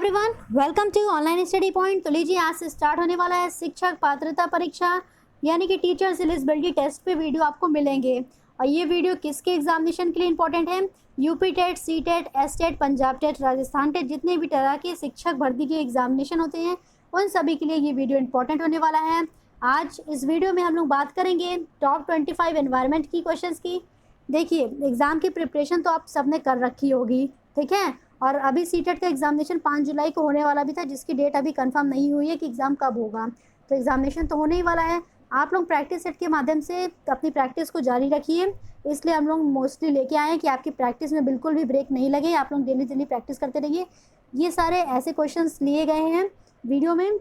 Everyone, welcome to online study point. तो लीजिए, आज से स्टार्ट होने वाला है शिक्षक पात्रता परीक्षा यानी कि टीचर्स एलिजिबिलिटी टेस्ट पे वीडियो आपको मिलेंगे। और ये वीडियो किसके एग्जामिनेशन के लिए इंपॉर्टेंट है? UP TET, C TET, S TET, Punjab TET, Rajasthan TET, जितने भी तरह के शिक्षक भर्ती के एग्जामिनेशन होते हैं उन सभी के लिए ये वीडियो इंपॉर्टेंट होने वाला है। आज इस वीडियो में हम लोग बात करेंगे टॉप 25 एनवायरनमेंट की क्वेश्चंस की। देखिए, एग्ज़ाम की प्रिपरेशन तो आप सबने कर रखी होगी, ठीक है। और अभी सीटेट का एग्जामिनेशन 5 जुलाई को होने वाला भी था, जिसकी डेट अभी कंफर्म नहीं हुई है कि एग्ज़ाम कब होगा। तो एग्जामिनेशन तो होने ही वाला है। आप लोग प्रैक्टिस सेट के माध्यम से अपनी प्रैक्टिस को जारी रखिए। इसलिए हम लोग मोस्टली लेके आए हैं कि आपकी प्रैक्टिस में बिल्कुल भी ब्रेक नहीं लगे, आप लोग डेली प्रैक्टिस करते रहिए। ये सारे ऐसे क्वेश्चंस लिए गए हैं वीडियो में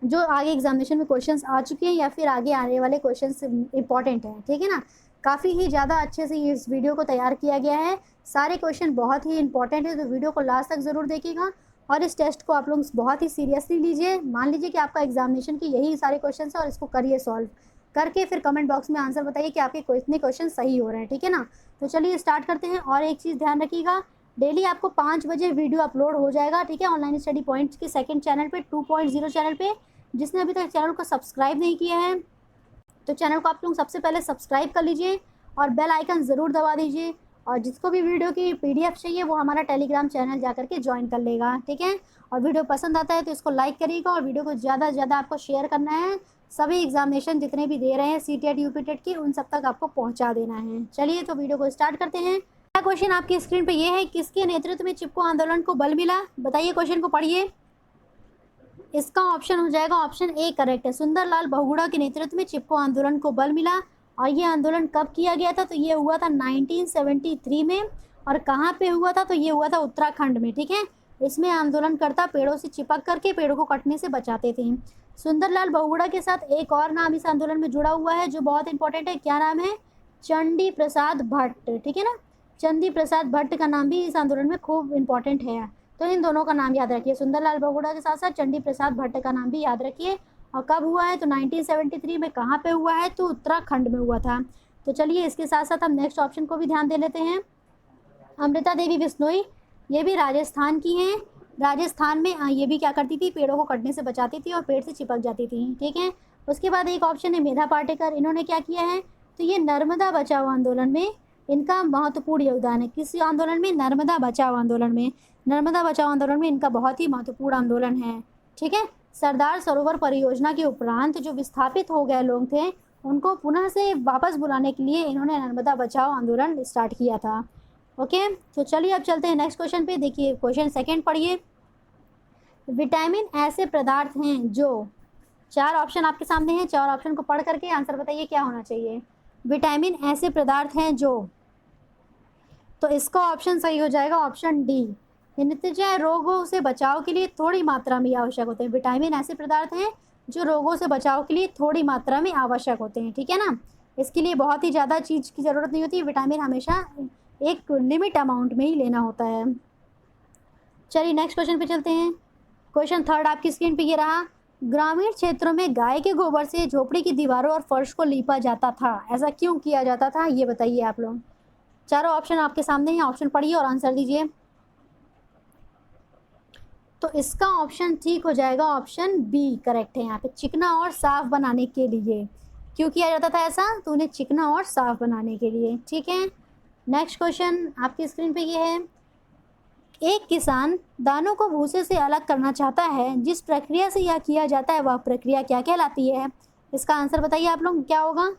जो आगे एग्जामिनेशन में क्वेश्चंस आ चुके हैं या फिर आगे आने वाले क्वेश्चंस इंपॉर्टेंट हैं, ठीक है ना। काफ़ी ही ज़्यादा अच्छे से इस वीडियो को तैयार किया गया है। सारे क्वेश्चन बहुत ही इंपॉर्टेंट है, तो वीडियो को लास्ट तक ज़रूर देखिएगा और इस टेस्ट को आप लोग बहुत ही सीरियसली लीजिए। मान लीजिए कि आपका एग्जामिनेशन की यही सारे क्वेश्चन है और इसको करिए सॉल्व करके, फिर कमेंट बॉक्स में आंसर बताइए कि आपके कितने क्वेश्चन सही हो रहे हैं, ठीक है ना। तो चलिए स्टार्ट करते हैं। और एक चीज़ ध्यान रखिएगा, डेली आपको 5 बजे वीडियो अपलोड हो जाएगा, ठीक है, ऑनलाइन स्टडी पॉइंट्स के सेकंड चैनल पे 2.0 चैनल पे। जिसने अभी तक चैनल को सब्सक्राइब नहीं किया है तो चैनल को आप लोग सबसे पहले सब्सक्राइब कर लीजिए और बेल आइकन ज़रूर दबा दीजिए। और जिसको भी वीडियो की PDF चाहिए वो हमारा टेलीग्राम चैनल जा करके ज्वाइन कर लेगा, ठीक है। और वीडियो पसंद आता है तो इसको लाइक करिएगा और वीडियो को ज़्यादा से ज़्यादा आपको शेयर करना है। सभी एग्जामिनेशन जितने भी दे रहे हैं सी टेट, यूपी टेट की, उन सब तक आपको पहुँचा देना है। चलिए तो वीडियो को स्टार्ट करते हैं। पहला क्वेश्चन आपकी स्क्रीन पर यह है, किसके नेतृत्व में चिपको आंदोलन को बल मिला? बताइए, क्वेश्चन को पढ़िए। इसका ऑप्शन हो जाएगा ऑप्शन ए करेक्ट है। सुंदरलाल बहुगुणा के नेतृत्व में चिपको आंदोलन को बल मिला। और ये आंदोलन कब किया गया था? तो ये हुआ था 1973 में। और कहाँ पे हुआ था? तो ये हुआ था उत्तराखंड में, ठीक है। इसमें आंदोलनकर्ता पेड़ों से चिपक करके पेड़ों को कटने से बचाते थे। सुंदरलाल बहुगुणा के साथ एक और नाम इस आंदोलन में जुड़ा हुआ है जो बहुत इंपॉर्टेंट है। क्या नाम है? चंडी प्रसाद भट्ट, ठीक है ना। चंडी प्रसाद भट्ट का नाम भी इस आंदोलन में खूब इंपॉर्टेंट है। तो इन दोनों का नाम याद रखिए, सुंदरलाल बहुगुणा के साथ साथ चंडी प्रसाद भट्ट का नाम भी याद रखिए। और कब हुआ है? तो 1973 में। कहाँ पे हुआ है? तो उत्तराखंड में हुआ था। तो चलिए इसके साथ साथ हम नेक्स्ट ऑप्शन को भी ध्यान दे लेते हैं। अमृता देवी बिश्नोई, ये भी राजस्थान की हैं। राजस्थान में ये भी क्या करती थी? पेड़ों को कटने से बचाती थी और पेड़ से चिपक जाती थी, ठीक है। उसके बाद एक ऑप्शन है मेधा पाटेकर, इन्होंने क्या किया है? तो ये नर्मदा बचाओ आंदोलन में इनका महत्वपूर्ण योगदान है। किस आंदोलन में? नर्मदा बचाओ आंदोलन में। नर्मदा बचाओ आंदोलन में इनका बहुत ही महत्वपूर्ण आंदोलन है, ठीक है। सरदार सरोवर परियोजना के उपरांत जो विस्थापित हो गए लोग थे उनको पुनः से वापस बुलाने के लिए इन्होंने नर्मदा बचाओ आंदोलन स्टार्ट किया था। ओके, तो चलिए अब चलते हैं नेक्स्ट क्वेश्चन पे। देखिए क्वेश्चन सेकंड पढ़िए। विटामिन ऐसे पदार्थ हैं जो, 4 ऑप्शन आपके सामने हैं, 4 ऑप्शन को पढ़ करके आंसर बताइए क्या होना चाहिए। विटामिन ऐसे पदार्थ हैं जो, तो इसका ऑप्शन सही हो जाएगा ऑप्शन डी। नित्य रोगों से बचाव के लिए थोड़ी मात्रा में आवश्यक होते हैं। विटामिन ऐसे पदार्थ हैं जो रोगों से बचाव के लिए थोड़ी मात्रा में आवश्यक होते हैं, ठीक है ना। इसके लिए बहुत ही ज़्यादा चीज़ की ज़रूरत नहीं होती। विटामिन हमेशा एक लिमिट अमाउंट में ही लेना होता है। चलिए नेक्स्ट क्वेश्चन पे चलते हैं। क्वेश्चन थर्ड आपकी स्क्रीन पे ये रहा। ग्रामीण क्षेत्रों में गाय के गोबर से झोपड़ी की दीवारों और फर्श को लीपा जाता था, ऐसा क्यों किया जाता था? ये बताइए आप लोग। चारों ऑप्शन आपके सामने हैं, ऑप्शन पढ़िए और आंसर दीजिए। तो इसका ऑप्शन ठीक हो जाएगा ऑप्शन बी करेक्ट है। यहाँ पे चिकना और साफ बनाने के लिए। क्यों किया जाता था ऐसा? तो उन्हें चिकना और साफ बनाने के लिए, ठीक है। नेक्स्ट क्वेश्चन आपकी स्क्रीन पे ये है। एक किसान दानों को भूसे से अलग करना चाहता है, जिस प्रक्रिया से यह किया जाता है वह प्रक्रिया क्या कहलाती है? इसका आंसर बताइए आप लोग, क्या होगा?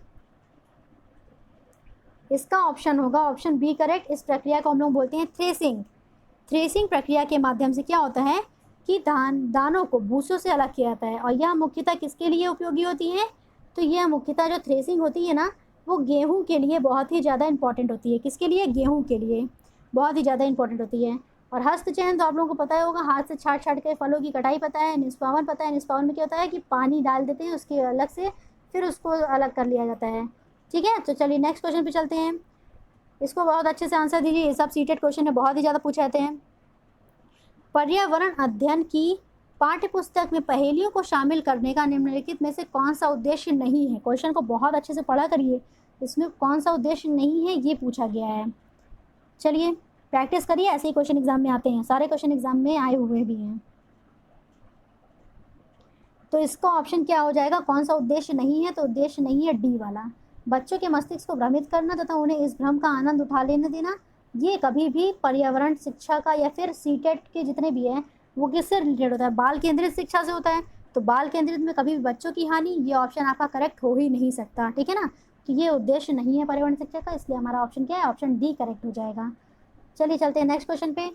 इसका ऑप्शन होगा ऑप्शन बी करेक्ट। इस प्रक्रिया को हम लोग बोलते हैं थ्रेसिंग। थ्रेसिंग प्रक्रिया के माध्यम से क्या होता है कि दानों को भूसों से अलग किया जाता है। और यह मुख्यतः किसके लिए उपयोगी होती है? तो यह मुख्यतः जो थ्रेसिंग होती है ना, वो गेहूं के लिए बहुत ही ज़्यादा इंपॉर्टेंट होती है। किसके लिए? गेहूं के लिए बहुत ही ज़्यादा इंपॉर्टेंट होती है। और हस्तचयन तो आप लोगों को पता ही होगा, हाथ से छाट छाट के फलों की कटाई पता है। निष्पावन पता है। निष्पावन में क्या होता है कि पानी डाल देते हैं उसके अलग से, फिर उसको अलग कर लिया जाता है, ठीक है। तो चलिए नेक्स्ट क्वेश्चन पे चलते हैं। इसको बहुत अच्छे से आंसर दीजिए, ये सब सीटेड क्वेश्चन है, बहुत ही ज़्यादा पूछे जाते हैं। पर्यावरण अध्ययन की पाठ्यपुस्तक में पहेलियों को शामिल करने का निम्नलिखित में से कौन सा उद्देश्य नहीं है? क्वेश्चन को बहुत अच्छे से पढ़ा करिए, इसमें कौन सा उद्देश्य नहीं है ये पूछा गया है। चलिए प्रैक्टिस करिए, ऐसे ही क्वेश्चन एग्जाम में आते हैं, सारे क्वेश्चन एग्जाम में आए हुए भी हैं। तो इसका ऑप्शन क्या हो जाएगा, कौन सा उद्देश्य नहीं है, तो उद्देश्य नहीं है डी वाला। बच्चों के मस्तिष्क को भ्रमित करना तथा उन्हें इस भ्रम का आनंद उठा लेने देना, ये कभी भी पर्यावरण शिक्षा का या फिर सीटेट के जितने भी हैं वो किससे रिलेटेड होता है, बाल केंद्रित शिक्षा से होता है। तो बाल केंद्रित में कभी भी बच्चों की हानि, ये ऑप्शन आपका करेक्ट हो ही नहीं सकता, ठीक है ना। तो ये उद्देश्य नहीं है पर्यावरण शिक्षा का, इसलिए हमारा ऑप्शन क्या है, ऑप्शन डी करेक्ट हो जाएगा। चलिए चलते हैं नेक्स्ट क्वेश्चन पे।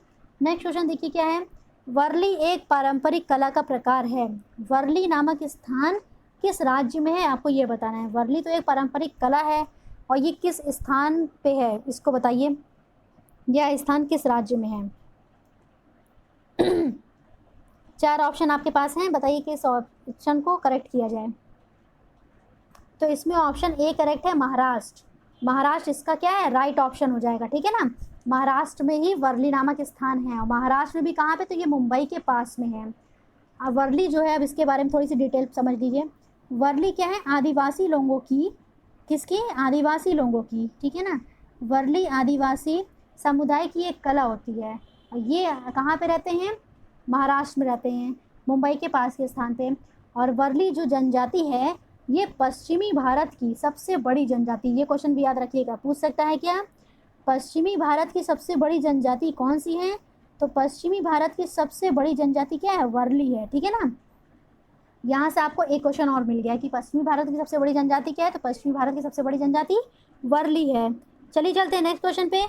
नेक्स्ट क्वेश्चन देखिए क्या है, वर्ली एक पारंपरिक कला का प्रकार है। वर्ली नामक स्थान किस राज्य में है, आपको ये बताना है। वर्ली तो एक पारंपरिक कला है और ये किस स्थान पे है, इसको बताइए, यह स्थान किस राज्य में है। 4 ऑप्शन आपके पास हैं, बताइए किस ऑप्शन को करेक्ट किया जाए। तो इसमें ऑप्शन ए करेक्ट है, महाराष्ट्र। महाराष्ट्र इसका क्या है, राइट ऑप्शन हो जाएगा, ठीक है ना। महाराष्ट्र में ही वर्ली नामक स्थान है, और महाराष्ट्र में भी कहाँ पे, तो ये मुंबई के पास में है। अब वर्ली जो है, अब इसके बारे में थोड़ी सी डिटेल समझ लीजिए। वर्ली क्या है, आदिवासी लोगों की, किसकी, आदिवासी लोगों की, ठीक है ना। वर्ली आदिवासी समुदाय की एक कला होती है, और ये कहाँ पे रहते हैं, महाराष्ट्र में रहते हैं, मुंबई के पास के स्थान पे। और वर्ली जो जनजाति है, ये पश्चिमी भारत की सबसे बड़ी जनजाति, ये क्वेश्चन भी याद रखिएगा, पूछ सकता है क्या, पश्चिमी भारत की सबसे बड़ी जनजाति कौन सी है, तो पश्चिमी भारत की सबसे बड़ी जनजाति क्या है, वर्ली है, ठीक है ना। यहाँ से आपको एक क्वेश्चन और मिल गया कि पश्चिमी भारत की सबसे बड़ी जनजाति क्या है, तो पश्चिमी भारत की सबसे बड़ी जनजाति वर्ली है। चलिए चलते हैं नेक्स्ट क्वेश्चन पे।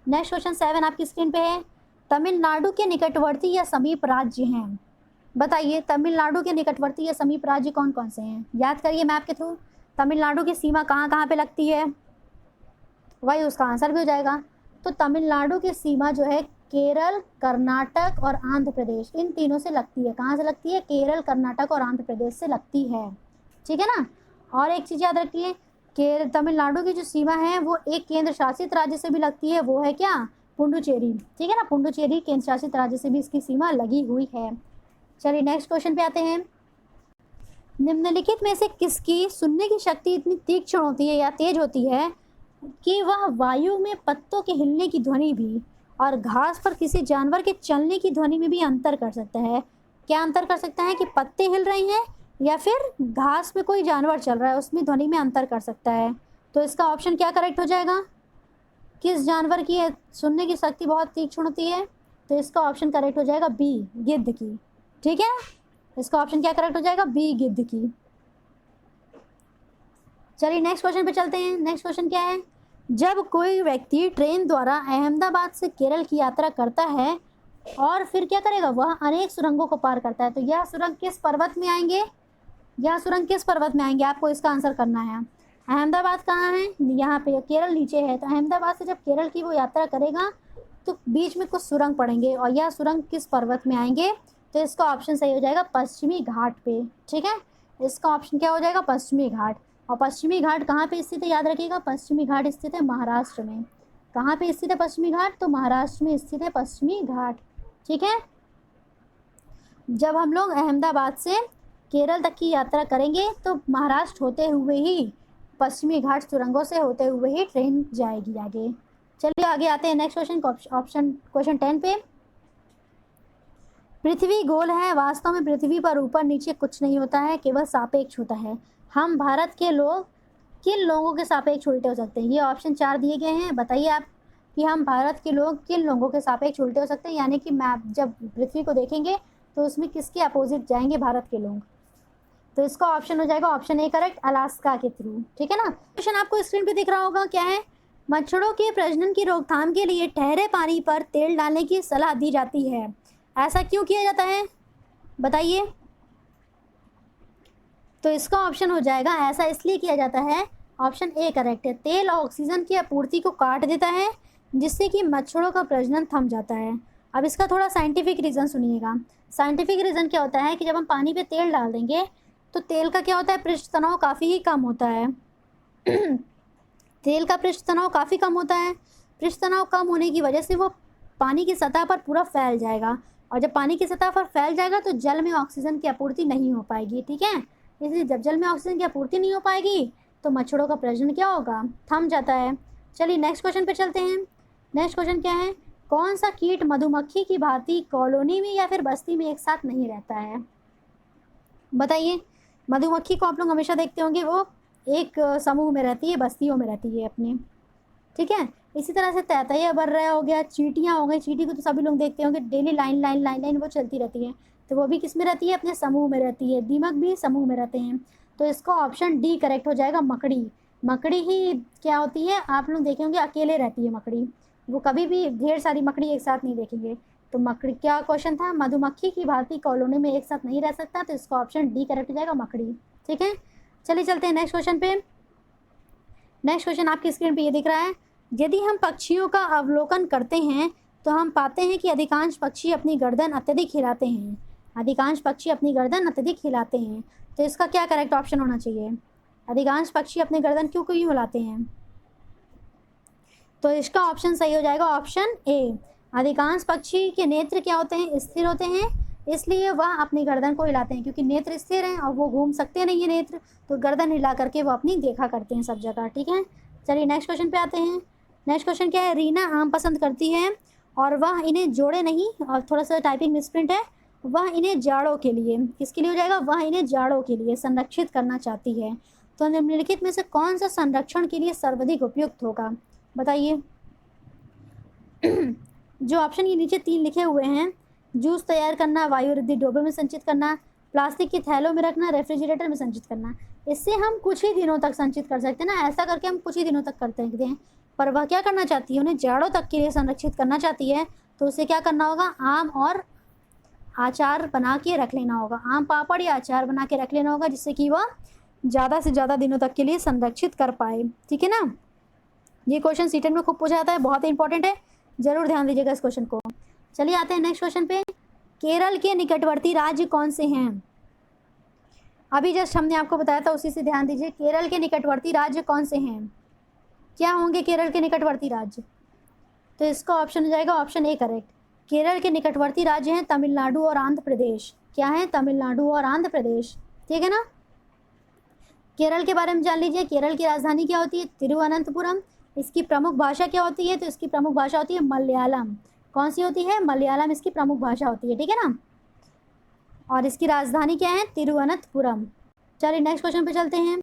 नेक्स्ट क्वेश्चन 7 आपकी स्क्रीन पे है, तमिलनाडु के निकटवर्ती या समीप राज्य हैं। बताइए तमिलनाडु के निकटवर्ती या समीप राज्य कौन कौन से हैं, याद करिए मैप के थ्रू। तमिलनाडु की सीमा कहाँ कहाँ पे लगती है, वही उसका आंसर भी हो जाएगा। तो तमिलनाडु की सीमा जो है केरल, कर्नाटक और आंध्र प्रदेश, इन तीनों से लगती है। कहाँ से लगती है, केरल, कर्नाटक और आंध्र प्रदेश से लगती है, ठीक है ना। और एक चीज़ याद रखिए, तमिलनाडु की जो सीमा है वो एक केंद्र शासित राज्य से भी लगती है, वो है क्या, पुडुचेरी, ठीक है ना। पुडुचेरी केंद्र शासित राज्य से भी इसकी सीमा लगी हुई है। चलिए नेक्स्ट क्वेश्चन पे आते हैं। निम्नलिखित में से किसकी सुनने की शक्ति इतनी तीक्ष्ण होती है या तेज होती है कि वह वायु में पत्तों के हिलने की ध्वनि भी और घास पर किसी जानवर के चलने की ध्वनि में भी अंतर कर सकता है। क्या अंतर कर सकता है, कि पत्ते हिल रहे हैं या फिर घास में कोई जानवर चल रहा है, उसमें ध्वनि में अंतर कर सकता है। तो इसका ऑप्शन क्या करेक्ट हो जाएगा, किस जानवर की सुनने की शक्ति बहुत तीक्ष्ण होती है, तो इसका ऑप्शन करेक्ट हो जाएगा बी, गिद्ध की, ठीक है। इसका ऑप्शन क्या करेक्ट हो जाएगा, बी, गिद्ध की। चलिए नेक्स्ट क्वेश्चन पे चलते हैं। नेक्स्ट क्वेश्चन क्या है, जब कोई व्यक्ति ट्रेन द्वारा अहमदाबाद से केरल की यात्रा करता है और फिर क्या करेगा, वह अनेक सुरंगों को पार करता है, तो यह सुरंग किस पर्वत में आएंगे, यह सुरंग किस पर्वत में आएंगे, आपको इसका आंसर करना है। अहमदाबाद कहाँ है, यहाँ पे, केरल नीचे है, तो अहमदाबाद से जब केरल की वो यात्रा करेगा तो बीच में कुछ सुरंग पड़ेंगे, और यह सुरंग किस पर्वत में आएंगे, तो इसका ऑप्शन सही हो जाएगा पश्चिमी घाट पे, ठीक है। इसका ऑप्शन क्या हो जाएगा, पश्चिमी घाट। और पश्चिमी घाट कहाँ पे स्थित है, याद रखिएगा, पश्चिमी घाट स्थित है महाराष्ट्र में। कहाँ पे स्थित है पश्चिमी घाट, तो महाराष्ट्र में स्थित है पश्चिमी घाट, ठीक है। जब हम लोग अहमदाबाद से केरल तक की यात्रा करेंगे तो महाराष्ट्र होते हुए ही, पश्चिमी घाट सुरंगों से होते हुए ही ट्रेन जाएगी आगे। चलिए आगे आते हैं नेक्स्ट क्वेश्चन, ऑप्शन क्वेश्चन 10 पे। पृथ्वी गोल है, वास्तव में पृथ्वी पर ऊपर नीचे कुछ नहीं होता है, केवल सापेक्ष होता है। हम भारत के लोग किन लोगों के सापेक्ष उल्टे हो सकते हैं, ये ऑप्शन 4 दिए गए हैं। बताइए आप कि हम भारत के लोग किन लोगों के सापेक्ष उल्टे हो सकते हैं, यानी कि मैप जब पृथ्वी को देखेंगे तो उसमें किसके अपोजिट जाएंगे भारत के लोग, तो इसका ऑप्शन हो जाएगा ऑप्शन ए करेक्ट, अलास्का के थ्रू, ठीक है ना। क्वेश्चन आपको स्क्रीन पे दिख रहा होगा, क्या है, मच्छरों के प्रजनन की रोकथाम के लिए ठहरे पानी पर तेल डालने की सलाह दी जाती है, ऐसा क्यों किया जाता है, बताइए। तो इसका ऑप्शन हो जाएगा, ऐसा इसलिए किया जाता है, ऑप्शन ए करेक्ट है, तेल ऑक्सीजन की आपूर्ति को काट देता है जिससे कि मच्छरों का प्रजनन थम जाता है। अब इसका थोड़ा साइंटिफिक रीज़न सुनिएगा। साइंटिफिक रीज़न क्या होता है कि जब हम पानी पे तेल डाल देंगे तो तेल का क्या होता है, पृष्ठ तनाव काफ़ी ही कम होता है। तेल का पृष्ठ तनाव काफ़ी कम होता है, पृष्ठ तनाव कम होने की वजह से वो पानी की सतह पर पूरा फैल जाएगा, और जब पानी की सतह पर फैल जाएगा तो जल में ऑक्सीजन की आपूर्ति नहीं हो पाएगी, ठीक है। इसलिए जब जल में ऑक्सीजन की आपूर्ति नहीं हो पाएगी तो मच्छरों का प्रजनन क्या होगा, थम जाता है। चलिए नेक्स्ट क्वेश्चन पे चलते हैं। नेक्स्ट क्वेश्चन क्या है, कौन सा कीट मधुमक्खी की भांति कॉलोनी में या फिर बस्ती में एक साथ नहीं रहता है? बताइए। मधुमक्खी को आप लोग हमेशा देखते होंगे, वो एक समूह में रहती है, बस्तियों में रहती है अपने, ठीक है। इसी तरह से तैतैया बर रहा हो गया, चींटियाँ हो गई, चींटी को तो सभी लोग देखते होंगे, daily line line line line वो चलती रहती है, तो वो भी किस में रहती है? अपने समूह में रहती है। दीमक भी समूह में रहते हैं, तो इसका ऑप्शन डी करेक्ट हो जाएगा, मकड़ी। मकड़ी ही क्या होती है, आप लोग देखे होंगे अकेले रहती है मकड़ी, वो कभी भी ढेर सारी मकड़ी एक साथ नहीं देखेंगे। तो मकड़ी, क्या क्वेश्चन था? मधुमक्खी की भांति कॉलोनी में एक साथ नहीं रह सकता, तो इसका ऑप्शन डी करेक्ट हो जाएगा, मकड़ी। ठीक है, चलिए चलते हैं नेक्स्ट क्वेश्चन पे। नेक्स्ट क्वेश्चन आपकी स्क्रीन पे ये दिख रहा है, यदि हम पक्षियों का अवलोकन करते हैं तो हम पाते हैं कि अधिकांश पक्षी अपनी गर्दन अत्यधिक हिलाते हैं। अधिकांश पक्षी अपनी गर्दन अत्यधिक हिलाते हैं, तो इसका क्या करेक्ट ऑप्शन होना चाहिए? अधिकांश पक्षी अपनी गर्दन क्यों क्यों हिलाते हैं? तो इसका ऑप्शन सही हो जाएगा ऑप्शन ए। अधिकांश पक्षी के नेत्र क्या होते हैं? स्थिर होते हैं, इसलिए वह अपनी गर्दन को हिलाते हैं, क्योंकि नेत्र स्थिर हैं और वो घूम सकते नहीं है नेत्र, तो गर्दन हिला करके वो अपनी देखा करते हैं सब जगह। ठीक है, चलिए नेक्स्ट क्वेश्चन पे आते हैं। नेक्स्ट क्वेश्चन क्या है? रीना आम पसंद करती है और वह इन्हें जोड़े नहीं, और थोड़ा सा टाइपिंग मिसप्रिंट है, वह इन्हें जाड़ों के लिए, किसके लिए हो जाएगा? वह इन्हें जाड़ों के लिए संरक्षित करना चाहती है। तो निम्नलिखित में से कौन सा संरक्षण के लिए सर्वाधिक उपयुक्त होगा? बताइए। जो ऑप्शन ये नीचे 3 लिखे हुए हैं, जूस तैयार करना, वायु रिद्धि डोबे में संचित करना, प्लास्टिक के थैलों में रखना, रेफ्रिजरेटर में संचित करना, इससे हम कुछ ही दिनों तक संचित कर सकते हैं ना, ऐसा करके हम कुछ ही दिनों तक करते हैं। पर वह क्या करना चाहती है? उन्हें जाड़ों तक के लिए संरक्षित करना चाहती है, तो उसे क्या करना होगा? आम और अचार बना के रख लेना होगा, आम पापड़ या अचार बना के रख लेना होगा, जिससे कि वह ज़्यादा से ज़्यादा दिनों तक के लिए संरक्षित कर पाए। ठीक है ना, ये क्वेश्चन सीटेट में खूब पूछा जाता है, बहुत ही इंपॉर्टेंट है, जरूर ध्यान दीजिएगा इस क्वेश्चन को। चलिए आते हैं नेक्स्ट क्वेश्चन पे। केरल के निकटवर्ती राज्य कौन से हैं? अभी जस्ट हमने आपको बताया था, उसी से ध्यान दीजिए। केरल के निकटवर्ती राज्य कौन से हैं? क्या होंगे केरल के निकटवर्ती राज्य? तो इसका ऑप्शन हो जाएगा ऑप्शन ए करेक्ट। केरल के निकटवर्ती राज्य हैं तमिलनाडु और आंध्र प्रदेश। क्या है? तमिलनाडु और आंध्र प्रदेश। ठीक है ना, केरल के बारे में जान लीजिए। केरल की राजधानी क्या होती है? तिरुवनंतपुरम। इसकी प्रमुख भाषा क्या होती है? तो इसकी प्रमुख भाषा होती है मलयालम। कौन सी होती है? मलयालम इसकी प्रमुख भाषा होती है। ठीक है ना, और इसकी राजधानी क्या है? तिरुवनंतपुरम। चलिए नेक्स्ट क्वेश्चन पे चलते हैं।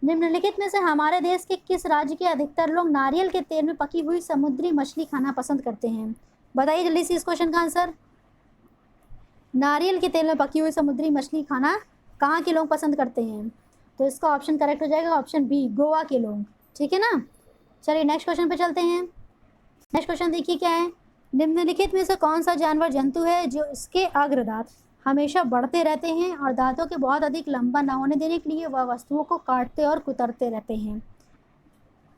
निम्नलिखित में से हमारे देश के किस राज्य के अधिकतर लोग नारियल के तेल में पकी हुई समुद्री मछली खाना पसंद करते हैं? बताइए जल्दी से इस क्वेश्चन का आंसर। नारियल के तेल में पकी हुई समुद्री मछली खाना कहाँ के लोग पसंद करते हैं? तो इसका ऑप्शन करेक्ट हो जाएगा ऑप्शन बी, गोवा के लोग। ठीक है ना, चलिए नेक्स्ट क्वेश्चन पे चलते हैं। नेक्स्ट क्वेश्चन देखिए क्या है। निम्नलिखित में से कौन सा जानवर जंतु है जो इसके अग्रदांत हमेशा बढ़ते रहते हैं और दांतों के बहुत अधिक लंबा न होने देने के लिए वह वस्तुओं को काटते और कुतरते रहते हैं?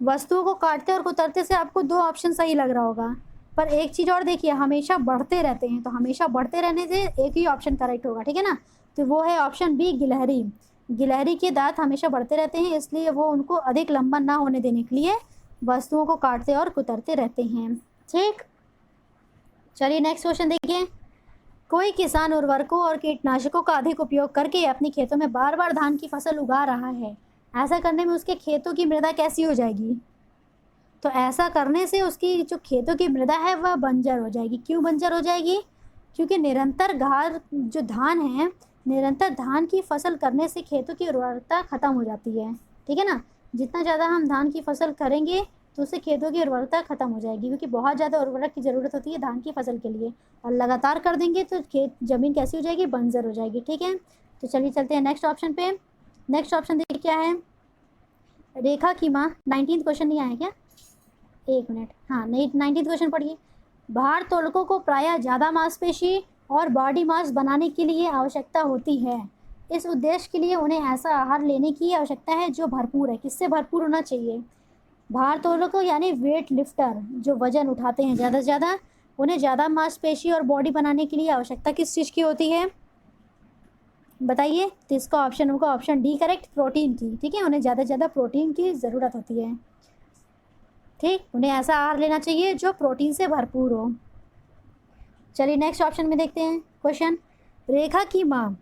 वस्तुओं को काटते और कुतरते से आपको 2 ऑप्शन सही लग रहा होगा, पर एक चीज़ और देखिए, हमेशा बढ़ते रहते हैं, तो हमेशा बढ़ते रहने से एक ही ऑप्शन करेक्ट होगा। ठीक है ना, तो वो है ऑप्शन बी, गिलहरी। गिलहरी के दांत हमेशा बढ़ते रहते हैं, इसलिए वो उनको अधिक लंबा ना होने देने के लिए वस्तुओं को काटते और कुतरते रहते हैं। ठीक, चलिए नेक्स्ट क्वेश्चन देखिए। कोई किसान उर्वरकों और कीटनाशकों का अधिक उपयोग करके अपने खेतों में बार बार धान की फसल उगा रहा है, ऐसा करने में उसके खेतों की मृदा कैसी हो जाएगी? तो ऐसा करने से उसकी जो खेतों की मृदा है वह बंजर हो जाएगी। क्यों बंजर हो जाएगी? क्योंकि निरंतर जो धान है, निरंतर धान की फसल करने से खेतों की उर्वरता खत्म हो जाती है। ठीक है ना, जितना ज़्यादा हम धान की फसल करेंगे तो उससे खेतों की उर्वरता खत्म हो जाएगी, क्योंकि बहुत ज़्यादा उर्वरक की ज़रूरत होती है धान की फसल के लिए, और लगातार कर देंगे तो खेत ज़मीन कैसी हो जाएगी? बंजर हो जाएगी। ठीक है, तो चलिए चलते हैं नेक्स्ट ऑप्शन पे। नेक्स्ट ऑप्शन देखिए क्या है। रेखा की माँ, 19th क्वेश्चन नहीं आया क्या? एक मिनट, हाँ, 19th क्वेश्चन पढ़िए। भारोत्तोलकों को प्रायः ज़्यादा मांसपेशी और बॉडी मास बनाने के लिए आवश्यकता होती है। इस उद्देश्य के लिए उन्हें ऐसा आहार लेने की आवश्यकता है जो भरपूर है। किससे भरपूर होना चाहिए? भारोत्तोलकों यानी वेट लिफ्टर, जो वजन उठाते हैं ज़्यादा से ज़्यादा, उन्हें ज़्यादा मांसपेशी और बॉडी बनाने के लिए आवश्यकता किस चीज़ की होती है? बताइए। तो इसका ऑप्शन होगा ऑप्शन डी करेक्ट, प्रोटीन की। ठीक है, उन्हें ज़्यादा से ज़्यादा प्रोटीन की ज़रूरत होती है। ठीक, उन्हें ऐसा आहार लेना चाहिए जो प्रोटीन से भरपूर हो। चलिए नेक्स्ट ऑप्शन में देखते हैं क्वेश्चन। रेखा की माँ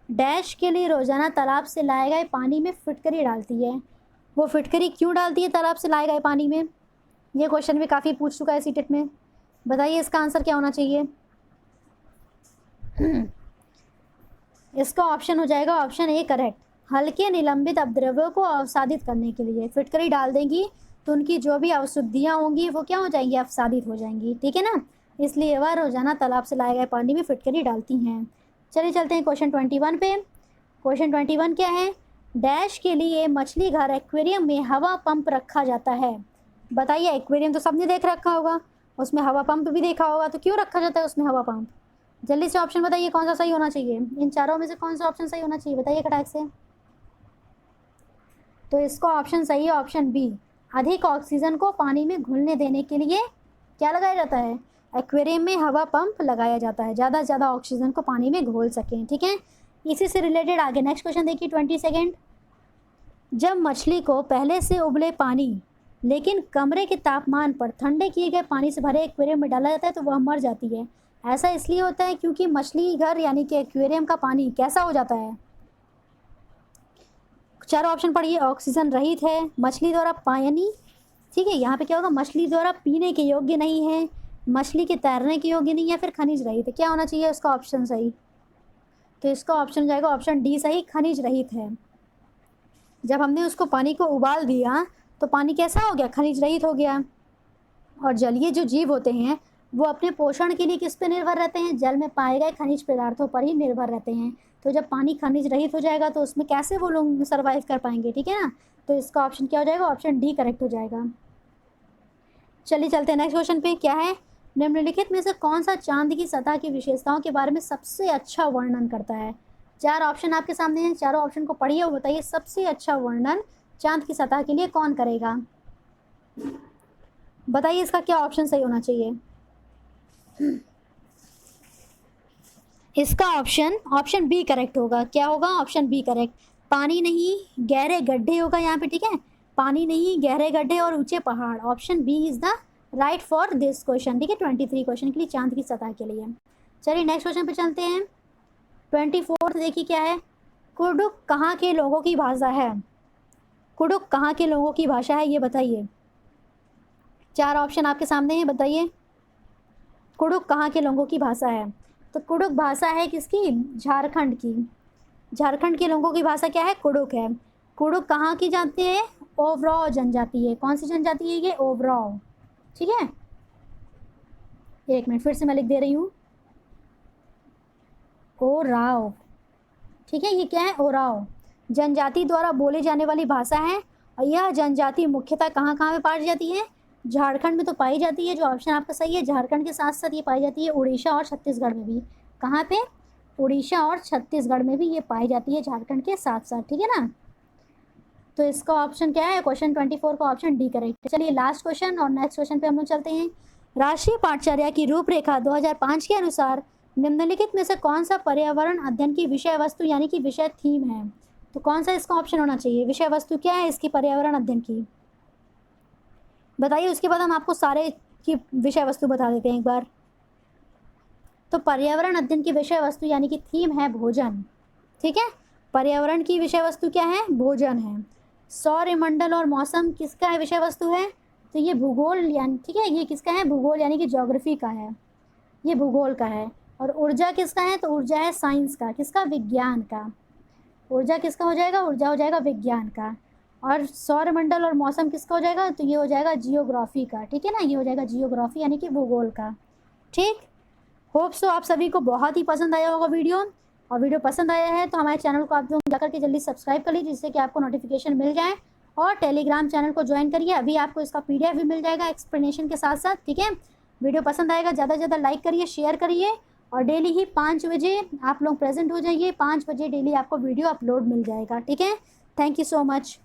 डैश के लिए रोज़ाना तालाब से लाए गए पानी में फिटकरी डालती है। वो फिटकरी क्यों डालती है तालाब से लाए गए पानी में? ये क्वेश्चन भी काफ़ी पूछ चुका है सीटेट में। बताइए इसका आंसर क्या होना चाहिए। इसका ऑप्शन हो जाएगा ऑप्शन ए करेक्ट। हल्के निलंबित अपद्रव्यों को अवसादित करने के लिए फिटकरी डाल देंगी तो उनकी जो भी अशुद्धियाँ होंगी वो क्या हो जाएंगी, अवसादित हो जाएंगी, ठीक है ना। इसलिए वह रोजाना तालाब से लाए गए पानी में फिटकरी डालती हैं। चलिए चलते हैं क्वेश्चन 21 पे। क्वेश्चन 21 क्या है, डैश के लिए मछली घर एक्वेरियम में हवा पंप रखा जाता है। बताइए, एक्वेरियम तो सबने देख रखा होगा, उसमें हवा पंप भी देखा होगा, तो क्यों रखा जाता है उसमें हवा पंप। जल्दी से ऑप्शन बताइए कौन सा सही होना चाहिए, इन चारों में से कौन सा ऑप्शन सही होना चाहिए, बताइए खटाक से। तो इसका ऑप्शन सही है ऑप्शन बी। अधिक ऑक्सीजन को पानी में घुलने देने के लिए क्या लगाया जाता है, एक्वेरियम में हवा पंप लगाया जाता है, ज़्यादा से ज़्यादा ऑक्सीजन को पानी में घोल सकें, ठीक है। इसी से रिलेटेड आगे नेक्स्ट क्वेश्चन देखिए 20 सेकेंड। जब मछली को पहले से उबले पानी लेकिन कमरे के तापमान पर ठंडे किए गए पानी से भरे एक्वेरियम में डाला जाता है तो वह मर जाती है। ऐसा इसलिए होता है क्योंकि मछली घर यानी कि एक्वेरियम का पानी कैसा हो जाता है। चारों ऑप्शन पढ़िए। ऑक्सीजन रहित है, मछली द्वारा पानी, ठीक है, यहाँ पे क्या होगा, मछली द्वारा पीने के योग्य नहीं है, मछली के तैरने के योग्य नहीं है, फिर खनिज रहित है। क्या होना चाहिए उसका ऑप्शन सही, तो इसका ऑप्शन हो जाएगा ऑप्शन डी सही, खनिज रहित है। जब हमने उसको पानी को उबाल दिया तो पानी कैसा हो गया, खनिज रहित हो गया। और जलीय जो जीव होते हैं वो अपने पोषण के लिए किस पे निर्भर रहते हैं, जल में पाए गए खनिज पदार्थों पर ही निर्भर रहते हैं। तो जब पानी खनिज रहित हो जाएगा तो उसमें कैसे वो लोग सर्वाइव कर पाएंगे, ठीक है ना। तो इसका ऑप्शन क्या हो जाएगा, ऑप्शन डी करेक्ट हो जाएगा। चलिए चलते हैं नेक्स्ट क्वेश्चन पे। क्या है, निम्नलिखित में से कौन सा चांद की सतह की विशेषताओं के बारे में सबसे अच्छा वर्णन करता है। चार ऑप्शन आपके सामने हैं, चारों ऑप्शन को पढ़िए और बताइए सबसे अच्छा वर्णन चांद की सतह के लिए कौन करेगा। बताइए इसका क्या ऑप्शन सही होना चाहिए। इसका ऑप्शन बी करेक्ट होगा। क्या होगा, ऑप्शन बी करेक्ट। पानी नहीं गहरे गड्ढे होगा यहाँ पे, ठीक है, पानी नहीं गहरे गड्ढे और ऊंचे पहाड़। Option B is the right for this question, ठीक है, 23 क्वेश्चन के लिए चांद की सतह के लिए। चलिए नेक्स्ट क्वेश्चन पे चलते हैं। 24 देखिए क्या है, कुडुक कहाँ के लोगों की भाषा है। कुडुक कहाँ के लोगों की भाषा है ये बताइए। चार ऑप्शन आपके सामने हैं, बताइए कुडुक कहाँ के लोगों की भाषा है। तो कुडुक भाषा है किसकी, झारखंड की। झारखंड के लोगों की भाषा क्या है, कुडुक है। कुडुक कहाँ की जाती है, ओवराव जनजाति है। कौन सी जनजाति है ये, ओवराव, ठीक है। एक मिनट फिर से मैं लिख दे रही हूँ, ओराव, ठीक है, ये क्या है, ओराव जनजाति द्वारा बोले जाने वाली भाषा है। और यह जनजाति मुख्यतः कहाँ कहाँ पे पाई जाती है, झारखंड में तो पाई जाती है, जो ऑप्शन आपका सही है। झारखंड के साथ साथ ये पाई जाती है उड़ीसा और छत्तीसगढ़ में भी। कहाँ पे, उड़ीसा और छत्तीसगढ़ में भी ये पाई जाती है झारखंड के साथ साथ, ठीक है ना। तो इसका ऑप्शन क्या है, क्वेश्चन 24 का ऑप्शन डी करेक्ट है। चलिए लास्ट क्वेश्चन और नेक्स्ट क्वेश्चन पे हम लोग चलते हैं। राष्ट्रीय पाठचर्या की रूपरेखा 2005 के अनुसार निम्नलिखित में से कौन सा पर्यावरण अध्ययन की विषय वस्तु यानी कि विषय थीम है। तो कौन सा इसका ऑप्शन होना चाहिए, विषय वस्तु क्या है इसकी पर्यावरण अध्ययन की, बताइए। उसके बाद हम आपको सारे की विषय वस्तु बता देते हैं एक बार। तो पर्यावरण अध्ययन की विषय वस्तु यानी कि थीम है भोजन, ठीक है। पर्यावरण की विषय वस्तु क्या है, भोजन है। सौरमंडल और मौसम किसका है विषय वस्तु है, तो ये भूगोल यानी, ठीक है, ये किसका है, भूगोल यानी कि ज्योग्राफी का है, ये भूगोल का है। और ऊर्जा किसका है, तो ऊर्जा है साइंस का, किसका, विज्ञान का। ऊर्जा किसका हो जाएगा, ऊर्जा हो जाएगा विज्ञान का। और सौरमंडल और मौसम किसका हो जाएगा, तो ये हो जाएगा जियोग्राफी का, ठीक है ना, ये हो जाएगा जियोग्राफी यानी कि भूगोल का, ठीक। होप सो आप सभी को बहुत ही पसंद आया होगा वीडियो। और वीडियो पसंद आया है तो हमारे चैनल को आप लोग जाकर के जल्दी सब्सक्राइब कर लीजिए, जिससे कि आपको नोटिफिकेशन मिल जाए। और टेलीग्राम चैनल को ज्वाइन करिए, अभी आपको इसका PDF भी मिल जाएगा एक्सप्लेनेशन के साथ साथ, ठीक है। वीडियो पसंद आएगा ज़्यादा से ज़्यादा लाइक करिए, शेयर करिए। और डेली ही 5 बजे आप लोग प्रेजेंट हो जाइए, 5 बजे डेली आपको वीडियो अपलोड मिल जाएगा, ठीक है। Thank you so much.